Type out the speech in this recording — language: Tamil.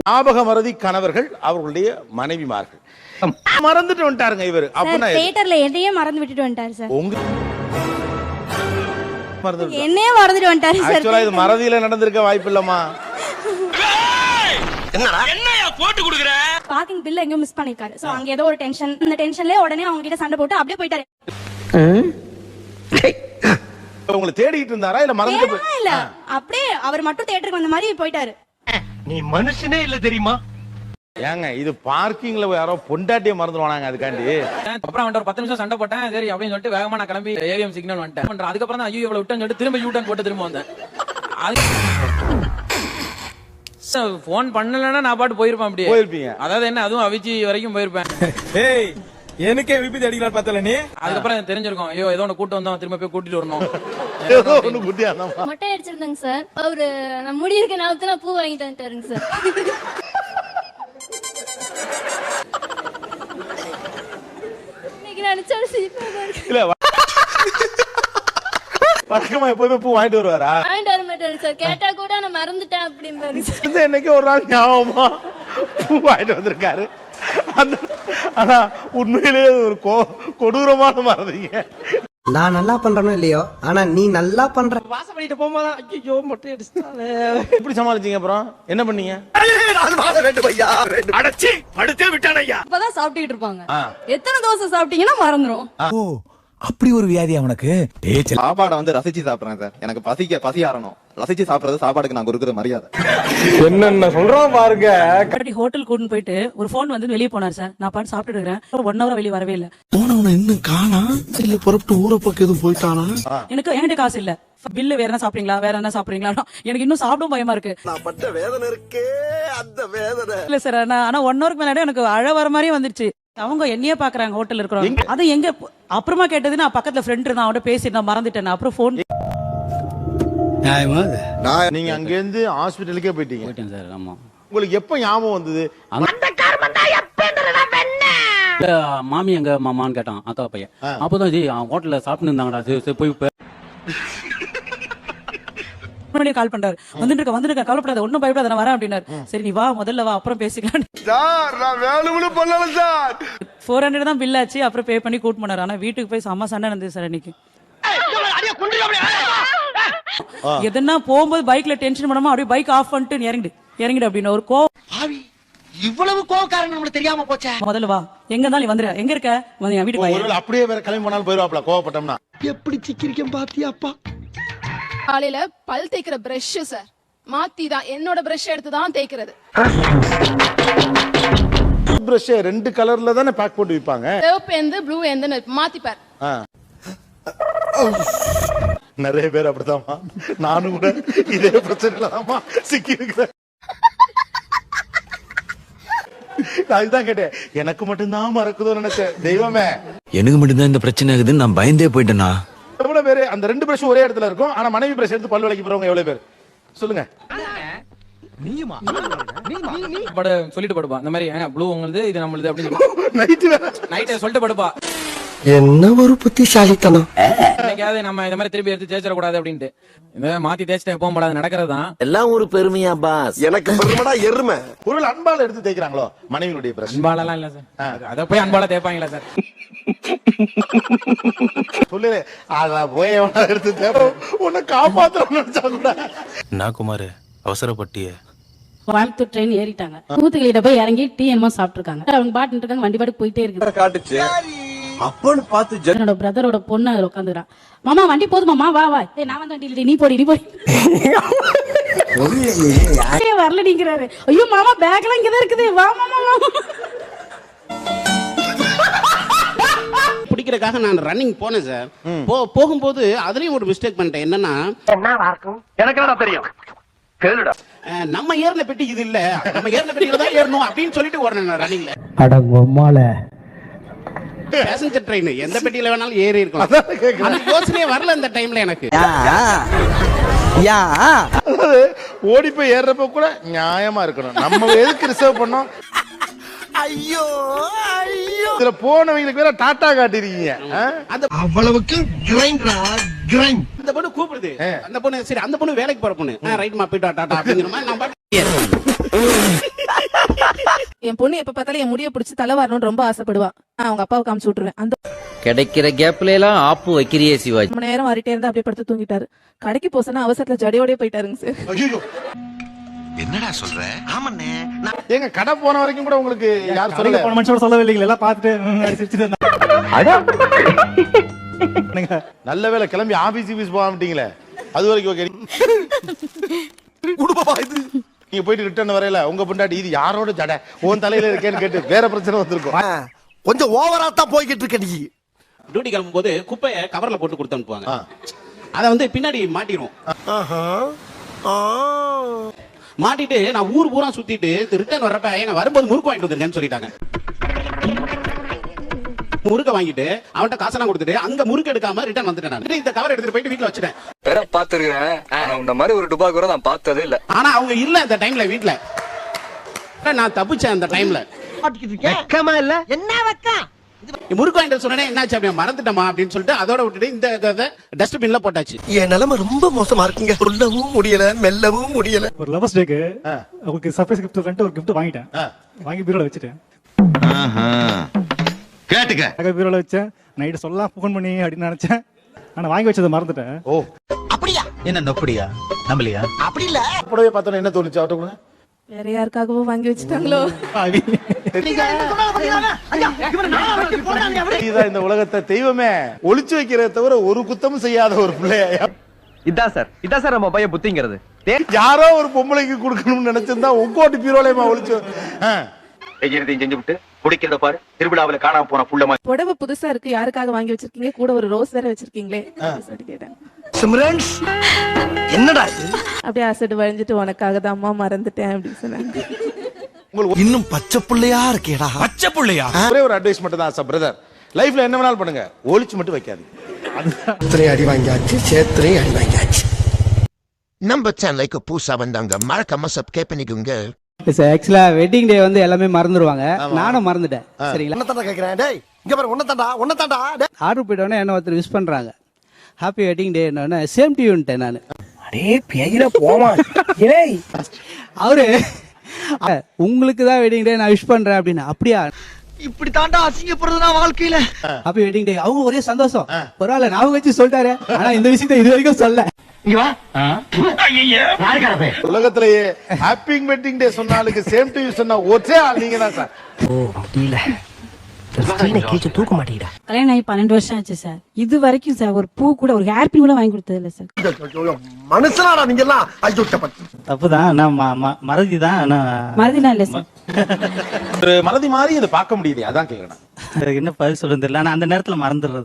ஞாபக மறதி கணவர்கள் அவர்களுடைய மனைவிமார்கள் மறந்துட்டு வந்துட்டாருங்க இவரு. அப்படின்னா தியேட்டர்ல எதையே மறந்து விட்டுட்டு வந்துட்டாரு சார். உங்க என்னையே மறந்துட்டு வந்துட்டாரு சார். ஆக்சுவலா இது மறதியில நடந்திருக்க வாய்ப்பு இல்லம்மா. என்னையா போட்டு குடுக்குற? பார்க்கிங் பில் எங்கேயும் மிஸ் பண்ணிருக்காரு. சோ அங்க ஏதோ ஒரு டென்ஷன், இந்த டென்ஷன்லயே உடனே அவங்க கிட்ட சண்டை போட்டு அப்படியே போயிட்டாரு. உங்களை தேடிட்டு இருந்தாரா இல்ல மறந்துட்டு? இல்ல, அப்படியே அவர் மட்டும் தியேட்டருக்கு வந்த மாதிரி போயிட்டாரு. நீ மனுஷனே இல்ல தெரியுமா? ஏங்க இது பார்க்கிங்ல யாரோ பொண்டாட்டியை மறந்துடுவானாங்க அதுக்காண்டி. அப்புறம் அவன் ஒரு 10 நிமிஷம் சண்டை போட்டேன் சரி அப்படின்னு சொல்லிட்டு வேகமா நான் கிளம்பி ஏவிஎம் சிக்னல் வந்துட்டேன். அதுக்கப்புறம் தான் ஐயோ இவ்வளவு விட்டேன்னு சொல்லிட்டு திரும்ப யூ டர்ன் போட்டு திரும்ப வந்தேன். போன் பண்ணலன்னா நான் பாட்டு போயிருப்பேன். அப்படியே போயிருப்பீங்க. அதாவது என்ன அதுவும் அவிச்சி வரைக்கும் போயிருப்பேன். எனக்கே விபத்து அடிக்கலாம் பார்த்தல நீ. அதுக்கப்புறம் எனக்கு தெரிஞ்சிருக்கும் ஐயோ ஏதோ ஒன்று கூட்டு வந்தோம் திரும்ப போய் கூட்டிட்டு வரணும். மொட்டை அடிச்சிருந்தாங்க சார். அவரு நான் முடி இருக்க நேரத்துல பூ வாங்கிட்டு வந்துட்டாருங்க சார். இன்னைக்கு நினைச்சாலும் சிரிப்பா இருக்கு. இல்ல வழக்கமா எப்பவுமே பூ வாங்கிட்டு வருவாரா? வாங்கிட்டு வர மாட்டாரு சார். கேட்டா கூட நான் மறந்துட்டேன் அப்படிம்பாரு சார். என்னைக்கு ஒரு நாள் ஞாபகமா பூ வாங்கிட்டு வந்திருக்காரு. ஆனா உண்மையிலேயே ஒரு கொடூரமான மறதிங்க. நான் நல்லா பண்றனோ இல்லையோ, ஆனா நீ நல்லா பண்ற. வாசம் பண்ணிட்டு போகும்போது ஐயோ மொட்டை அடிச்சிட்டாலே. எப்படி சமாளிச்சீங்க? அப்புறம் என்ன பண்ணீங்க? அடச்சி படுத்தே விட்டான் ஐயா. இப்பதான் சாப்பிட்டுட்டு இருப்பாங்க. எத்தனை தோசை சாப்பிட்டீங்கன்னா மறந்துரும். அப்படி ஒரு வியாதி அவனுக்கு. சாப்பாடை வந்து ரசிச்சு சாப்பிடுறேன் சார். எனக்கு பசி ஆறணும். ரசிச்சு சாப்பிடுறது சாப்பாடுக்கு நான் கொடுக்குற மரியாதை. என்னென்ன சொல்றோம் பாருங்க. ஹோட்டல் கூட்டிட்டு போயிட்டு ஒரு போன் வந்து வெளியே போனார் சார். நான் பாட்டு சாப்பிட்டு இருக்கிறேன். 1 hour வெளியே வரவே இல்ல. போனவன இன்னும் காணா இல்ல புறப்பட்டு ஊரை பக்கம் எதுவும் போயிட்டானா? எனக்கு என்கிட்ட காசு இல்ல. பில்லு வேற என்ன சாப்பிடுறீங்களா வேற என்ன சாப்பிடுறீங்களா? எனக்கு இன்னும் சாப்பிடும் பயமா இருக்கு. நான் பட்ட வேதனை இருக்கே அந்த வேதனை. இல்ல சார் ஆனா 1 hour மேல எனக்கு அழ வர மாதிரியே வந்துருச்சு. அவங்க என்னையே பாக்குறாங்க ஹோட்டல் இருக்கிறவங்க. அது எங்க அப்புறமா கேட்டது நான் பக்கத்துல ஃப்ரெண்ட் இருந்தா அவட பேசி நான் மறந்துட்டேன். அப்புறம் போன் நீங்க அங்க இருந்து ஹாஸ்பிடலுக்கே போயிட்டீங்க சார். ஆமா உங்களுக்கு எப்ப ஞாபகம் வந்தது? மாமி எங்க மாமான்னு கேட்டான் அக்கா பையன். அப்பதான் ஜி ஹோட்டல்ல சாப்பிட்டு இருந்தாங்கடா போய் முன்னாடியே கால் பண்றாரு. வந்துருக்க கவலைப்படாத ஒன்னும் பயப்படாத நான் வரேன் அப்படின்னாரு. சரி நீ வா முதல்ல வா அப்புறம் பேசிக்கலாம் சார். நான் வேணும்னு பண்ணல சார். 400 தான் பில் ஆச்சு. அப்புறம் பே பண்ணி கூட்டு போனாரு. ஆனா வீட்டுக்கு போய் செம்ம சண்டை நடந்தது சார் அன்னைக்கு. எதனா போகும்போது பைக்ல டென்ஷன் பண்ணாம அப்படியே பைக் ஆஃப் பண்ணிட்டு இறங்கிடு அப்படின்னு ஒரு இவ்வளவு கோவக்காரன் நம்மளுக்கு தெரியாம போச்சே. முதல்ல வா எங்க இருந்தாலும் நீ வந்துரு. எங்க இருக்க என் வீட்டுக்கு வா. அப்படியே வேற கிளம்பி போனாலும் போயிருவாப்ல கோவப்பட்டோம்னா. எப்படி சிக்கிரிக்கம் பாத்தியாப்பா? காலையில பல் தேய்க்கிற பிரஷ் சார் மாத்தி தான் என்னோட பிரஷ் எடுத்து தான் தேய்க்கிறது. பிரஷ் 2 கலர்ல தானே பேக் போட்டு விப்பாங்க. சிவப்பு எந்த ப்ளூ எந்த மாத்திப்பார். நிறைய பேர் அப்படிதாம்மா. நானும் கூட இதே பிரச்சனைல தான்மா சிக்கி இருக்கிறேன். நான் இதுதான் கேட்டேன். எனக்கு மட்டும்தான் மறக்குதோ நினைச்சேன். தெய்வமே எனக்கு மட்டும்தான் இந்த பிரச்சனை ஆகுதுன்னு நான் பயந்தே போயிட்டேனா? எவ்வளவு பேரு அந்த 2 பிரஷ் ஒரே இடத்துல இருக்கும். ஆனா மனைவி பிரஷ் எடுத்து பல் விளக்கி போறவங்க எவ்வளவு பேர் சொல்லுங்க? சொல்லிட்டு படுப்பா இந்த மாதிரி ப்ளூ உங்களுக்கு இது நம்மளுது அப்படின்னு நைட்டு சொல்லிட்டு படுப்பா. என்ன ஒரு புத்திசாலித்தனம். என்னைக்காவது நம்ம இந்த மாதிரி திருப்பி எடுத்து தேய்ச்சிட கூடாது அப்படின்ட்டு இந்த மாத்தி தேய்ச்சிட்டு போக முடியாது நடக்கிறதுதான் எல்லாம் ஒரு பெருமையா பாஸ். எனக்கு பெருமைடா எருமை. ஒரு அன்பால எடுத்து தேய்க்கிறாங்களோ மனைவியுடைய பிரஷ்? அன்பாலெல்லாம் இல்ல சார். அத போய் அன்பால தேய்ப்பாங்களா சார்? சொல்லு அத போய் எடுத்து தேய்ப்போம். உன்னை காப்பாத்தணும்னு நினைச்சா கூட. நான் குமார் அவசரப்பட்டியே. கோயம்புத்தூர் ட்ரெயின் ஏறிட்டாங்க. தூத்துக்குடியில போய் இறங்கி டீ என்னமோ சாப்பிட்டு இருக்காங்க. அவங்க பாட்டு இருக்காங்க. வண்டி பாட்டு போயிட்டே இருக்கு. காட்டுச்சு அப்பன்னு பார்த்து என்னோட பிரதரோட பொண்ணு அதுல உட்காந்துறான். மாமா வண்டி போதும் மாமா வா வா. நான் வந்து வண்டி நீ போடி வரல நீங்கிறாரு. ஐயோ மாமா பேக் எல்லாம் இங்கதான் இருக்குது வா மாமா வா. பிடிக்கிறதுக்காக நான் ரன்னிங் போனேன் சார். போகும்போது அதுலயும் ஒரு மிஸ்டேக் பண்ணிட்டேன். என்னன்னா எனக்கு என்ன தெரியும் கேளுடா. நம்ம ஏறின பெட்டி இது இல்ல, நம்ம ஏறின பெட்டியில தான் ஏறணும் அப்படின்னு சொல்லிட்டு ஓடுறேன் ரன்னிங்ல. பேசஞ்சர் ட்ரெயின் எந்த பெட்டியில வேணாலும் ஏறி இருக்கலாம். அந்த யோசனையே வரல அந்த டைம்ல எனக்கு. ஓடி போய் ஏறப்ப கூட நியாயமா இருக்கணும். நம்ம எதுக்கு ரிசர்வ் பண்ணோம்? ஐயோ ஐயோ. இதுல போனவங்களுக்கு வேற டாட்டா காட்டிருக்கீங்க. அவ்வளவுக்கு கிரைண்டரா கிரைண்ட். அந்த பொண்ணு கூப்பிடுது. அந்த பொண்ணு சரி அந்த பொண்ணு வேலைக்கு போற பொண்ணு. ரைட் மா போயிட்டா டாடா அப்படிங்கிற மாதிரி நான் என் பொண்ணு எப்ப பார்த்தாலும் என் முடிய பிடிச்சி தலை வரணும்னு ரொம்ப ஆசைப்படுவா. அவங்க அப்பாவை காமிச்சு விட்டுருவேன். அந்த கிடைக்கிற கேப்ல எல்லாம் ஆப்பு வைக்கிறியே சிவாஜி. ரொம்ப நேரம் வாரிட்டே இருந்தா அப்படியே படுத்து தூங்கிட்டாரு. கடைக்கு போசனா அவசரத்துல ஜடையோடய போயிட்டாருங்க சார். என்னடா சொல்ற? ஆமாண்ணே. ஏங்க கடை போன வரைக்கும் கூட உங்களுக்கு யார் சொல்லல? போன மனுஷன் சொல்லவே இல்லைங்க, எல்லாம் பார்த்துட்டு நல்ல வேளை கிளம்பி ஆபீஸ் போகாமட்டீங்களே, அது வரைக்கும் ஓகே. நீங்க போயிட்டு ரிட்டர்ன் வரையில உங்க பொண்டாட்டி இது யாரோட ஜடை உன் தலையில இருக்கேன்னு கேட்டு வேற பிரச்சனை வந்திருக்கும். கொஞ்சம் ஓவரா தான் போய்கிட்டு இருக்க நீ. டியூட்டி கிளம்பும் போது குப்பையை கவர்ல போட்டு கொடுத்து அனுப்புவாங்க. அதை வந்து பின்னாடி மாட்டிடுவோம். மாட்டிட்டு நான் ஊர் பூரா சுத்திட்டு ரிட்டர்ன் வர்றப்ப எங்க வரும்போது முறுக்கு வாங்கிட்டு வந்துருக்கேன்னு சொல்லிட்டாங்க. முறுக்க வாங்கிட்டு அவன்கிட்ட காசெல்லாம் கொடுத்துட்டு அங்க முறுக்கு எடுக்காம ரிட்டர்ன் வந்துட்டேன். நான் இந்த கவர் எடுத்துட்டு போயிட்டு வீட்டுல வச்சுட்டேன். பாத்துருக்கேன் இந்த மாதிரி ஒரு டுபா கூட நான் பார்த்ததே இல்ல. ஆனா அவங்க இல்ல அந்த டைம்ல வீட்டுல. நான் தப்பிச்சேன் அந்த டைம்ல. வெக்கமா இல்ல? என்ன வெக்கம்? முறுக்கு வாங்கிட்டு சொன்னேன், என்னாச்சு அப்படியே மறந்துட்டமா அப்படின்னு சொல்லிட்டு அதோட விட்டுட்டு இந்த டஸ்ட்பின்ல போட்டாச்சு. என் நிலைமை ரொம்ப மோசமா இருக்குங்க. சொல்லவும் முடியல, மெல்லவும் முடியல. ஒரு லவர்ஸ் டேக்கு உங்களுக்கு சர்ப்ரைஸ் கிஃப்ட் ஃப்ரெண்ட் ஒரு கிஃப்ட் வாங்கிட்டேன். வாங்கி பீரோல வச்சுட்டேன். கேட்டுக்க. பீரோல வச்சேன். நைட்டு சொல்லலாம் ஃபோன் பண்ணி அப்படின்னு நினைச்சேன். ஆனா வாங்கி வச்சதை மறந்துட்டேன். ஓ அப்படியா? என்ன நொப்படியா நம்பலையா? அப்படி இல்ல. புடவை பார்த்தோன்னே என்ன தோணுச்சு அவட்ட கூட? வேற யாருக்காகவும் வாங்கி வச்சுட்டாங்களோ? இந்த உலகத்தை தெய்வமே ஒளிச்சு வைக்கிறத தவிர ஒரு குத்தமும் செய்யாத ஒரு பிள்ளையா. இதான் சார் நம்ம பையன் புத்திங்கிறது. யாரோ ஒரு பொம்பளைக்கு கொடுக்கணும்னு நினைச்சிருந்தா உங்கோட்டு பீரோலையுமா ஒளிச்சு செஞ்சு விட்டு குடிக்கிறத பாரு. திருவிழாவில காணாம போன புள்ள புடவை புதுசா இருக்கு, யாருக்காக வாங்கி வச்சிருக்கீங்க? கூட ஒரு ரோஸ் வேற வச்சிருக்கீங்களே கேட்டேன். சிம்ரன்ஸ் என்னடா இது? அப்படியே அசடு வழிஞ்சிட்டு உனக்காக தான் அம்மா மறந்துட்டேன் அப்படின்னு சொன்னாங்க. இன்னும் பச்சை புள்ளையா இருக்கேடா. பச்சை புள்ளையா? ஒரே ஒரு அட்வைஸ் மட்டும் தான் பிரதர், லைஃப்ல என்ன வேணாலும் பண்ணுங்க, ஒளிச்சு மட்டும் வைக்காது. அடி வாங்கியாச்சு, சேத்திரை அடி வாங்கியாச்சு. நம்ம சேனலுக்கு புதுசா வந்தாங்க, மறக்காம சப்ஸ்கிரைப் பண்ணிக்கோங்க. ஆக்சுவலா வெட்டிங் டே வந்து எல்லாமே மறந்துடுவாங்க. நானும் மறந்துட்டேன். சரிங்களா? உன்னதாண்டா கேக்குறேன். டேய் இங்க பாரு, உன்னதாண்டா. ஆர்டர் போயிட்டோன்னே என்ன ஒருத்தர் விஷ் பண்றாங்க, happy wedding day. Same to யூன்ட்டேன் நான். அடே பேயில போமா. ஏய் அவரு உங்களுக்கு தான் வெட்டிங் டே நான் விஷ் பண்றேன் அப்படின்னு. அப்படியா? இப்படி தாண்டா அசிங்கப்படுறதுனா வாழ்க்கையில. ஹாப்பி வெட்டிங் டே. அவங்க ஒரே சந்தோஷம். பரவாயில்ல நான் வச்சு சொல்லிட்டாரு. ஆனா இந்த விஷயத்தை இது வரைக்கும் சொல்ல. உலகத்திலேயே ஹாப்பி வெட்டிங் டே சொன்னாலுக்கு சேம் டு யூ சொன்னா ஒரே ஆள் நீங்க தான் சார். ஓ முடியல. தூக்க மாட்டேங்கிறா. கல்யாணம் ஆகி 12 வருஷம் ஆச்சு சார். இது வரைக்கும் சார் ஒரு பூ கூட ஒரு ஹேர் பின் கூட வாங்கி கொடுத்தது இல்ல சார். மனுஷனாடா நீங்க எல்லாம். ஐயோ தப்புதான். நான் மறதிதான். மறதிலாம் இல்ல சார். ஒரு மறதி மாதிரி இதை பார்க்க முடியுது, அதான் கேக்குறேன். என்ன பதில் சொல்றது இல்ல. ஆனா அந்த நேரத்துல மறந்துடுறது.